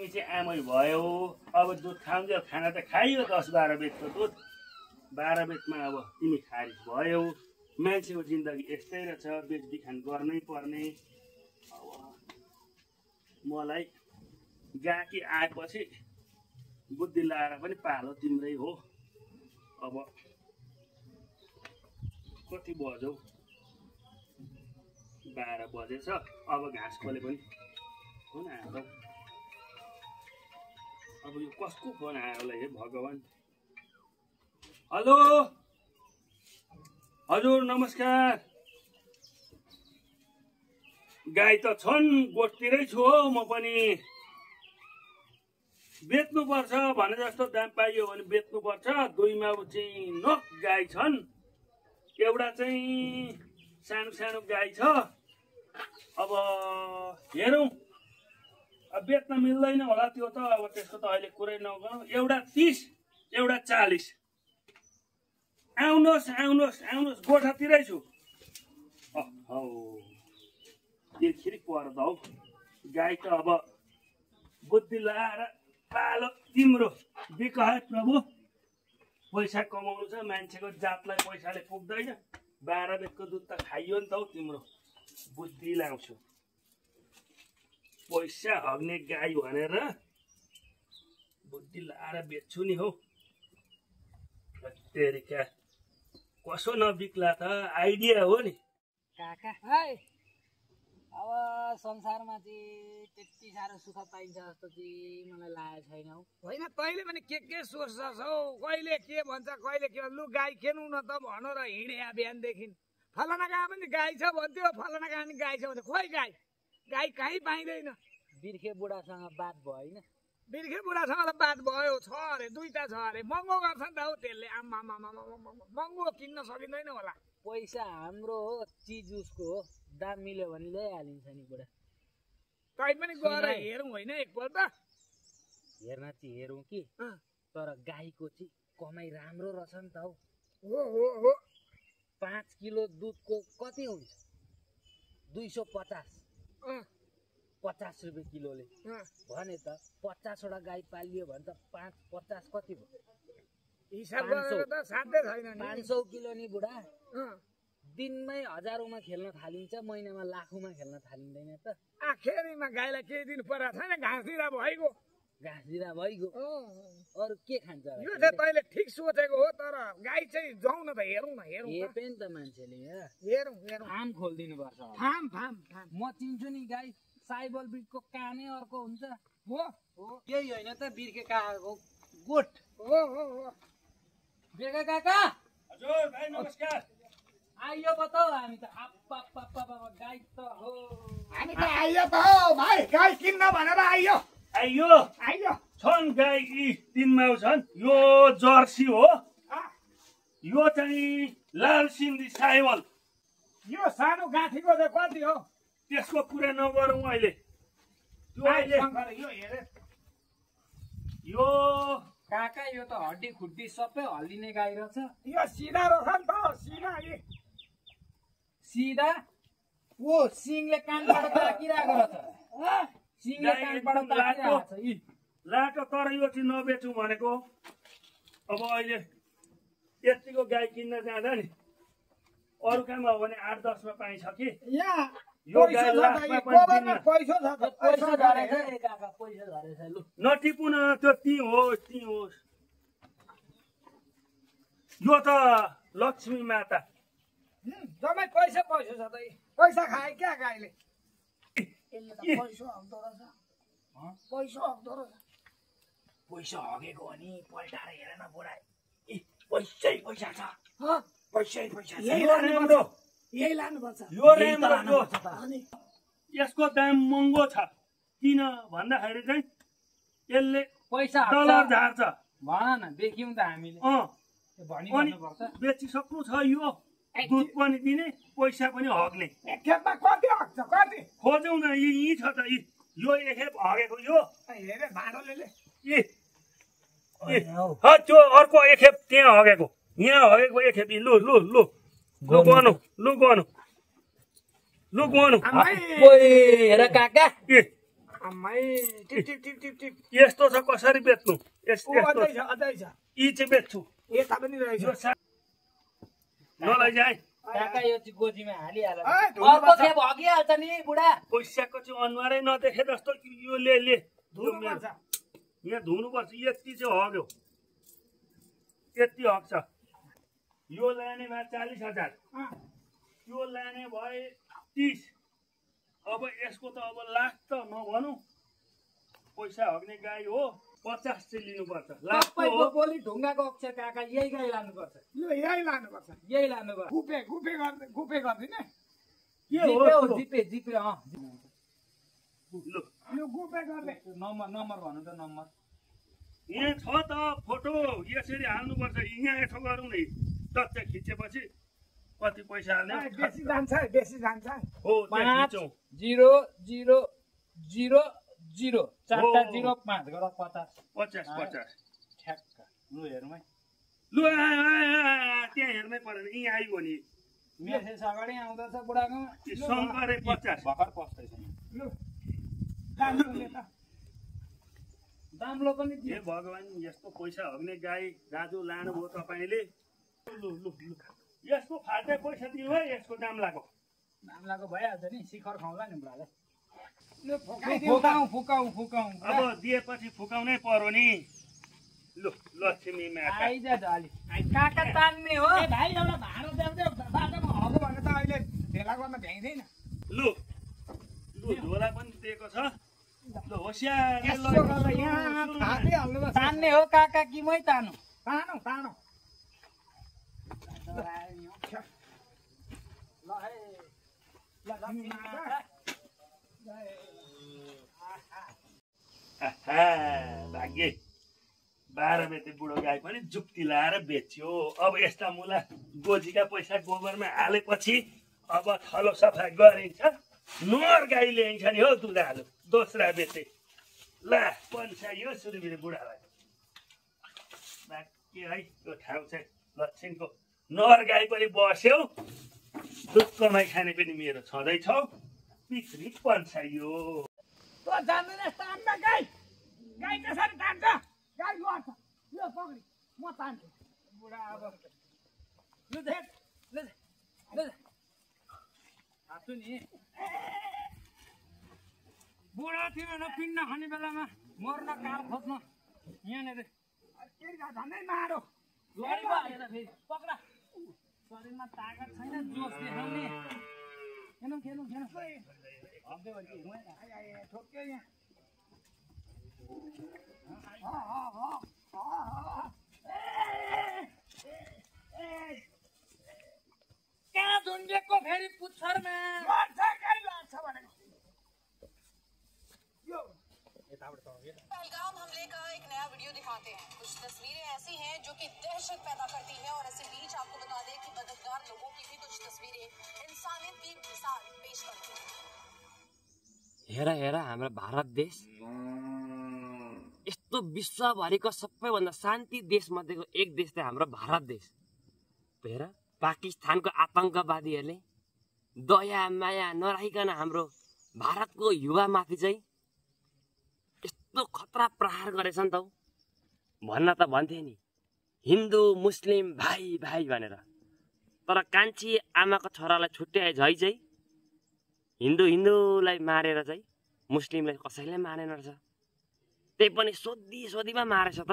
तिमी चाहिँ आमै भयो। अब दुध खाउँदै खाना त खाइयो 10-12 बेतको दुध। 12 बेतमा अब तिमी खारिज भयो। मान्छेको जिन्दगी यस्तै रहेछ, बेचबिखान गर्नै पर्ने। अब मलाई गाकी आएपछि बुद्धि लाएर पनि पालो तिम्रै हो। अब कति बज्यो? 12 बजेछ। अब घाँस खोले पनि फोन आयो। अब यो कसको फोन आयो होला हे भगवान। हेलो हजुर नमस्कार। गाई त छन्, गोठतिरै छु हो म पनि। बेच्नुपर्छ भने जस्तो दाम पाइयो भने बेच्नुपर्छ। 2 माउ चाहिँ नक गाई छन्, एउटा चाहिँ सानो सानो गाई छ। अब हेरौँ, अब बेच्न मिल्दैन होला त्यो त। अब त्यसको त अहिले कुरै नगरौँ। एउटा 30, एउटा 40। आउनुहोस् आउनुहोस् आउनुहोस्, गोठातिरै छु। हौ तिर्खिरी पर्दा हौ। गाई त अब बुद्धि लगाएर पालो तिम्रो बिका है प्रभु। पैसा कमाउनु छ, मान्छेको जातलाई पैसाले पुग्दैन। 12 बेतको दुध त खाइयो नि त हौ तिम्रो। बुद्धि लाउँछु, पैसा हग्ने गाई भनेर बुद्धि लाएर बेच्छु नि हौ। तेरिका कसो नबिक्ला त, आइडिया हो नि काका। है अब संसारमा चाहिँ त्यति साह्रो सुख पाइन्छ जस्तो चाहिँ मलाई लागेको छैन हौ। होइन तैँले पनि के सोच्छस् हौ? कहिले के भन्छ, कहिले के भन्छ। लु गाई खेल्नु न त भन र हिँडे बिहानदेखि। फलाना कहाँ पनि गाई छ भन्थ्यो, फलाना कहाँ पनि गाई छ भन्थ्यो। खोइ गाई गाई कहीँ पाइँदैन। बिर्खे बुढासँग बात भयो होइन? बिर्खे बुढासँग त बात भयो, छ अरे, 2टा छ अरे। महँगो गर्छ नि त हौ त्यसले। आम्मा महँगो किन्न सकिँदैन होला। पैसा हाम्रो हो, चिज उसको हो। दाम मिल्यो भने ल्याइहालिन्छ नि बुढा। तै पनि गएर हेरौँ होइन एकपल्ट? हेर्न चाहिँ हेरौँ कि, तर गाईको चाहिँ कमाइ राम्रो रहेछ नि त हौ। हो 5 किलो दुधको कति हुन्छ? 250। 50 रुपियाँ किलोले भने त 50 वटा गाई पालियो भने त 5-50 कति भयो? हिसाब गरेर त साध्यै छैन नि। 500 किलो नि बुढा। दिनमै हजारौँमा खेल्न थालिन्छ, महिनामा लाखौँमा खेल्न थालिँदैन त। आखेरीमा गाईलाई केही दिन परेको छैन, घाँस दिँदा भइगयो। घाँस दिँदा भइगयो। अरू के खान्छ? यो चाहिँ तैँले ठिक सोचेको हो, तर गाई चाहिँ जाउँ न त, हेरौँ न हेरौँ। हेपे नि त मान्छेले हेरौँ। फार्म खोलिदिनु पर्छ। फार्म म चिन्छु नि गाई। साइबल ब्रिडको कानै अर्को हुन्छ। हो यही होइन त बिर्खे काकाको गोठ? हो बिर्खे काका हजुर भाइ नमस्कार। आइयो बताऊ। हामी त गाई त हो। हामी त आइयो त हौ भाइ, गाई किन्न भनेर आइयो। आइयो छन् गाई, यी 3 माउ छन्। यो जर्सी हो, यो चाहिँ लाल सिन्धी साइवल। यो सानो गाँठीको चाहिँ कति हो? त्यसको कुरा नगरौँ अहिले। त्यो अहिले यो हेरे। यो काका यो त हड्डी खुड्डी सबै हल्लिने गाई रहेछ। यो सिधा रहेछ नि त, सिधा। ओ सिङले कानबाट ताकिरहेको रहेछ। सिङले कानबाट ताकिरहेको छ। लाटो, तर यो चाहिँ नबेचौँ भनेको। अब अहिले यतिको गाई किन्न जाँदा नि अरू काम हो भने 8-10 मा पाइन्छ कि। यो गाई लाखमा पनि पैसा छ त। पैसा झरेछ ए काका, पैसा झरेछ। लु नटिपु न, त्यो ती होस्। यो त लक्ष्मी माता। जम्मै पैसा छ त। पैसा खाए क्या गाईले? यसले त पैसा हग्दो रहेछ। पैसा हगेको हो नि, पल्टाएर हेर न बुढा। पैसै पैसा छ। यही लानुपर्छ। यो राम्रो छ। यसको दाम महँगो छ। किन भन्दाखेरि चाहिँ यसले पैसा डलर झार्छ। भन न, बेच्यौँ त हामीले। अनि बेचिसक्नु छ। यो दुध पनि दिने, पैसा पनि हग्ने। खेतमा कति हग्छ? कति खोजौँ न, यी छ त। यो एकखेप हगेको यो हेरे भाँडोले। त्यो अर्को एकखेप त्यहाँ हगेको, यहाँ हगेको एकखेप। लु गर्नु। हेर काका, अम्मै टिप टिप टिप टिप टिप यस्तो छ कसरी बेच्नु ऊ अझै छ अझै छ यी चाहिँ बेच्छु यता पनि रहेछ यो नलैजाए काका यो चाहिँ गोजीमा हालिहाल ए, अर्को खेप हगिहाल्छ नि बुढा पैसाको चाहिँ अनुहारै नदेखे जस्तो यो ले धुनुपर्छ यहाँ धुनुपर्छ यति चाहिँ हग्यो यति हग्छ यो लाने भए 40,000 यो लाने भए 30 अब यसको त अब लाख त नभनौँ पैसा हग्ने गाई हो 50 चाहिँ लिनुपर्छ लाखको सबैको हो बोली ढुङ्गाको अक्षर काका यही गाई लानुपर्छ यो यही लानुपर्छ यही लानुपर्छ गुपे गुपे गर्दै गुपे गर्दिन के जिपे हो हो जिपे जिपे लु यो गुपे गर्दै नम्बर भन्नु त नम्बर यहाँ छ त फोटो यसरी हाल्नुपर्छ यहाँ यसो गरौँ नि टच्च खिचेपछि कति पैसा हाल्ने बेसी जान्छ है बेसी जान्छ है हो त्यहाँ 5 खिचौँ 0 0 0 0 चारटा हो। 0 5 गर 50 50 ठ्याक्क लु हेरौँ है लु त्यहाँ हेर्नै परेन यहीँ आइगयो नि मेसेज अगाडि आउँदैछ बुढाको शङ्करे 50 भर्खर पस्दैछ लु दामले त दाम्लो पनि हे भगवान् यस्तो पैसा हग्ने गाई दाजु लानुभयो तपाईँले लु लु लु यसको फाटे पैसा दिनु है यसको दाम लाग्यो दाम्लाको भइहाल्छ नि शिखर खाउँला नि बुढाले लु फकाइदिउँ त फुकाउँ अब दिएपछि फुकाउनै पर्यो नि लु लक्ष्मी माता आइज अलि काका तान्ने हो ए भाइ एउटा भाँडो देऊ बाटोमा हगो भने त अहिले भेला गर्न भ्याइँदैन लु लु झोला पनि दिएको छ लु होसियार यसो गर्दा यहाँ थापिहाल्नुपर्छ तान्ने हो काका कि मै तानु तानो तानो ल है लक्ष्मी माता भाग्य 12 बेते बुढो गाई पनि जुक्ति लाएर बेच्यो अब यस्ता मुला गोजीका पैसा गोबरमा हालेपछि अब थलो सफा गरिन्छ नोर गाई ल्याइन्छ नि हो दुधालु दोस्रा बेते ला पन्सा यो सुरुबिरे बुढालाई भाग्य है यो ठाउँ चाहिँ लक्षिणको नर गाई पनि बस्यो दुध कमाइ खाने पनि मेरो छँदैछ पिक्री पन्सा यो त जान्दैन तान्न गाई गाई कसरी तान्छ गाई लड्छ यो पक्री म तान्छु बुढा अब लु दे लु दे लु दे हातु नि बुढा थियो न पिन्न खाने बेलामा मर्न काल खोज्न यहाँनिर के झन्डै मारो लडी भएर फेरि पक्रा शरीरमा तागत छैन जोस देखाउने खेलौँ खेलौँ खेलौँ हग्दै भने हिँड्नु ठोक्यो यहाँ कहाँ झुन्डेको फेरि पुच्छरमा लड्छ गाई लड्छ भनेको यो पहलगाम हमले का एक नया वीडियो दिखाते हैं। कुछ तस्वीरें ऐसी हैं जो कि दहशत पैदा करती हैं और इसी बीच आपको बता दें कि मददगार लोगों की भी कुछ तस्वीरें इंसानियत की मिसाल पेश करती हैं। हेर हेर हाम्रो भारत देश यस्तो विश्वभरिको सबैभन्दा शान्ति देश मध्येको एक देश चाहिँ हाम्रो भारत देश हेर पाकिस्तानको आतंकवादीहरूले दया माया नराखिकन हाम्रो भारतको युवामाथि चाहिँ यस्तो खतरा प्रहार गरेछ नि त भन्न त भन्थे नि हिन्दू मुस्लिम भाइ भाइ भनेर तर कान्छी आमाको छोरालाई छुट्याए झै चाहिँ हिन्दूलाई मारेर चाहिँ मुस्लिमलाई कसैले मारेन रहेछ त्यही पनि सोधीमा मारेछ त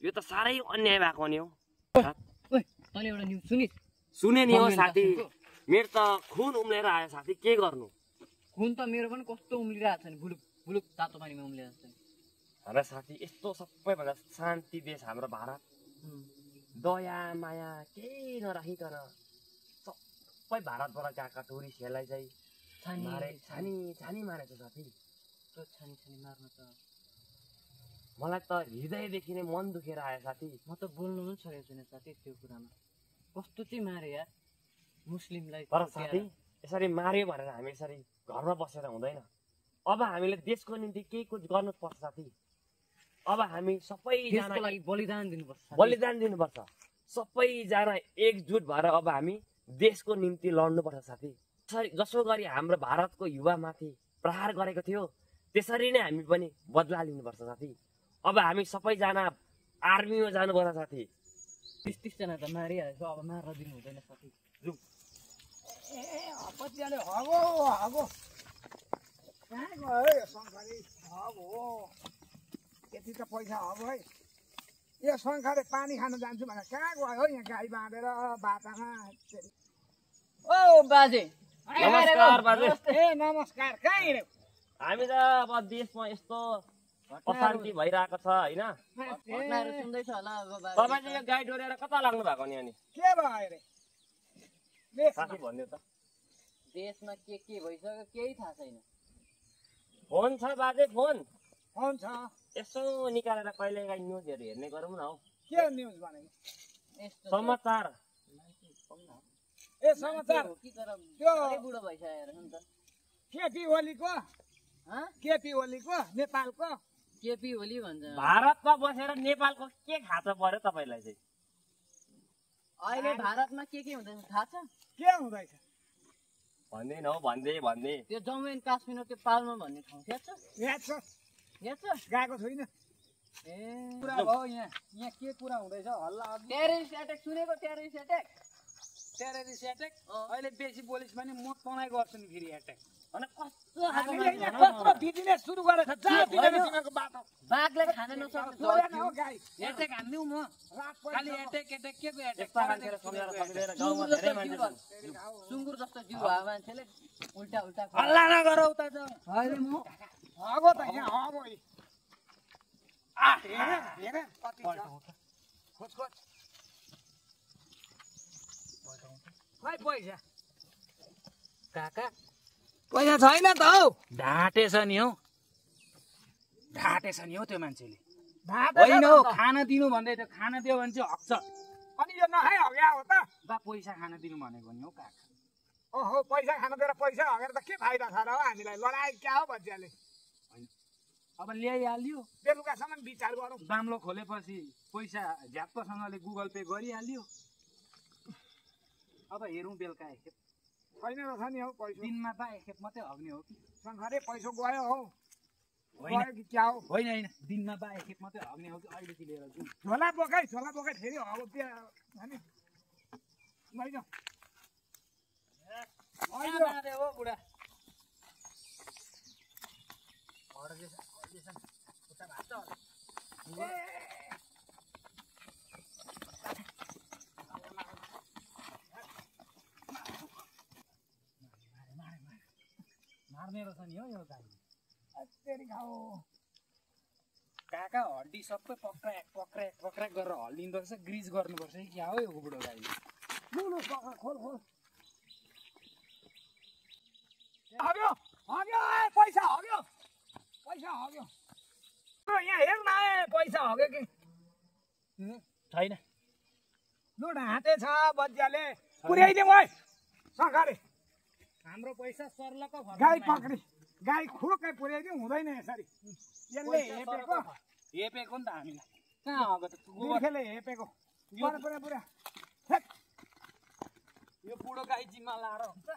यो त साह्रै अन्याय भएको नि हो तैँले एउटा न्युज सुनिस् सुने नि हो साथी मेरो त खुन उम्लेर आयो साथी के गर्नु खुन त मेरो पनि कस्तो उम्लिरहेको छ नि भुलुक भुलुक तातो पानीमा उम्लिरहेको छ नि हाम्रो साथी यस्तो सबैभन्दा शान्ति देश हाम्रो भारत दया माया केही नराखिकन सबै भारतबाट गएका टुरिस्टहरूलाई चाहिँ छानी मारेछ साथी त्यो छानी मार्न त मलाई त हृदयदेखि नै मन दुखेर आयो साथी म त बोल्नु पनि सकेको छुइनँ साथी त्यो कुरामा कस्तो चाहिँ मारे यार मुस्लिमलाई तर साथी यसरी मार्यो भनेर हामी यसरी घरमा बसेर हुँदैन अब हामीले देशको निम्ति केही कुछ गर्नुपर्छ साथी अब हामी सबैजना देशको लागि बलिदान दिनुपर्छ बलिदान दिनुपर्छ सबैजना एकजुट भएर अब हामी देशको निम्ति लड्नुपर्छ साथी जसो गरी हाम्रो भारतको युवामाथि प्रहार गरेको थियो त्यसरी नै हामी पनि बदला लिनुपर्छ साथी। अब हामी सबैजना आर्मीमा जानुपर्छ साथी। 30 जना त मारिहाल्छ, अब मार्न दिनु हुँदैन साथी। जाउँ। बच्चाले हगो हगो कहाँ गयो यो शङ्खरे हगो यति त पैसा हगो है। यो शङ्खरे पानी खान जान्छु भनेर कहाँ गयो यहाँ गाई बाँधेर बाटामा। ओ बाजे नमस्कार बाजे। ए नमस्कार कहाँ हिँड्यौ? हामी त अब देशमा यस्तो अशान्ति भइरहेको छ होइन। घटनाहरू सुन्दैछ होला अब बाजे। तपाईँले यो गाई डोरेर कता लाग्नु भएको नि अनि के भयो रे साथी भन्यो त। देशमा के भइसक्यो केही थाहा छैन। फोन छ बाजे फोन? फोन छ। यसो निकालेर कहिलेकाहीँ न्युजहरू हेर्ने गरौँ न हौ। के न्युज भनेको? यस्तो समाचार। ए समाचार हो कि तर त्यो साह्रै बुढो भइसकेर नि त। केपी ओलीको हँ केपी ओलीको नेपालको केपी ओली भन्छ। भारतमा बसेर नेपालको के खाँचो पर्यो तपाईँलाई चाहिँ? अहिले भारतमा के हुँदैछ थाहा छ? के हुँदैछ? भन्दैन हौ भन्दै त्यो जम्मू एन्ड काश्मीर त्यो पाल्मा भन्ने ठाउँ याद छ? याद छ याद छ? गएको छुइनँ। ए कुरा भयो यहाँ के कुरा हुँदैछ हल्ला टेररिस्ट एट्याक सुनेको? टेररिस्ट एट्याक टेररिस्ट एट्याक अहिले बेसी बोलिस् भने म तँलाई गर्छु नि फेरि एट्याक। अनि कस्तो हामीले यहाँ कत्रो बिजनेस सुरु गरेछ जहाँ तिनीहरूको बाटो बाघले खान नसक्ने छोडेन हो गाई। एट्याक हान्दिउँ म रात खालि एट्याक एट्याक के को एट्याक? यस्ता मान्छेलाई सम्झाएर सकिँदैन। गाउँमा धेरै मान्छे छन्। सुँगुर जस्तो जिउ भयो मान्छेले उल्टा उल्टा हल्ला नगरौ त अहिले म हगो त यहाँ हगो हेर कति छ खोज खोज खै पैसा काका पैसा छैन त हौ। ढाँटेछ नि हौ, ढाँटेछ नि हौ त्यो मान्छेले। भात होइन हौ खाना दिनु भन्दै थियो, खाना दियो भने चाहिँ हक्छ। अनि यो नखाइ हग्या हो त। बा पैसा खाना दिनु भनेको नि हौ काका। ओहो पैसा खानु दिएर पैसा हगेर त के फाइदा छ र हौ हामीलाई? लडाइ क्या हो बच्चाले? अब ल्याइहाल्यो, बेलुकासम्म विचार गरौँ। बाम्लो खोलेपछि पैसा झ्याप्पसँगले गुगल पे गरिहाल्यो। अब हेरौँ बेलुका एकखेप। छैन रहेछ नि हौ पैसा। दिनमा बा एकखेप मात्रै हग्ने हो कि? संसारै पैसा गयो हौ। होइन गयो कि क्या हो? होइन दिनमा बा एकखेप मात्रै हग्ने हो कि अहिलेदेखि लिएर जाउँ? झोला बोकाइ फेरि हगो त्यहाँ होइन लैजाउँ। हो बुढा मार्ने रहेछ नि हौ यो गाडी। तेरि खाऊ काका हड्डी सबै पक्राक गरेर हल्लिँदो रहेछ। ग्रिज गर्नुपर्छ कि क्या हो यो बुढो गाडीले? लु पक्र खोल हग्यो हग्यो पैसा हग्यो यहाँ हेर न पैसा हग्यो कि छैन। लु ढाँटे छ बच्चाले पुर्याइदिउँ है सरकारले। हाम्रो पैसा सर्लक गाई पक्री गाई खुरुक्कै पुर्याइदिउँ हुँदैन यसरी। यसले हेपेको नि त हामीलाई। कहाँ हग्यो त? बिर्खेले हेपेको पुरा यो बुढो गाई जिम्मा लाएर हुन्छ।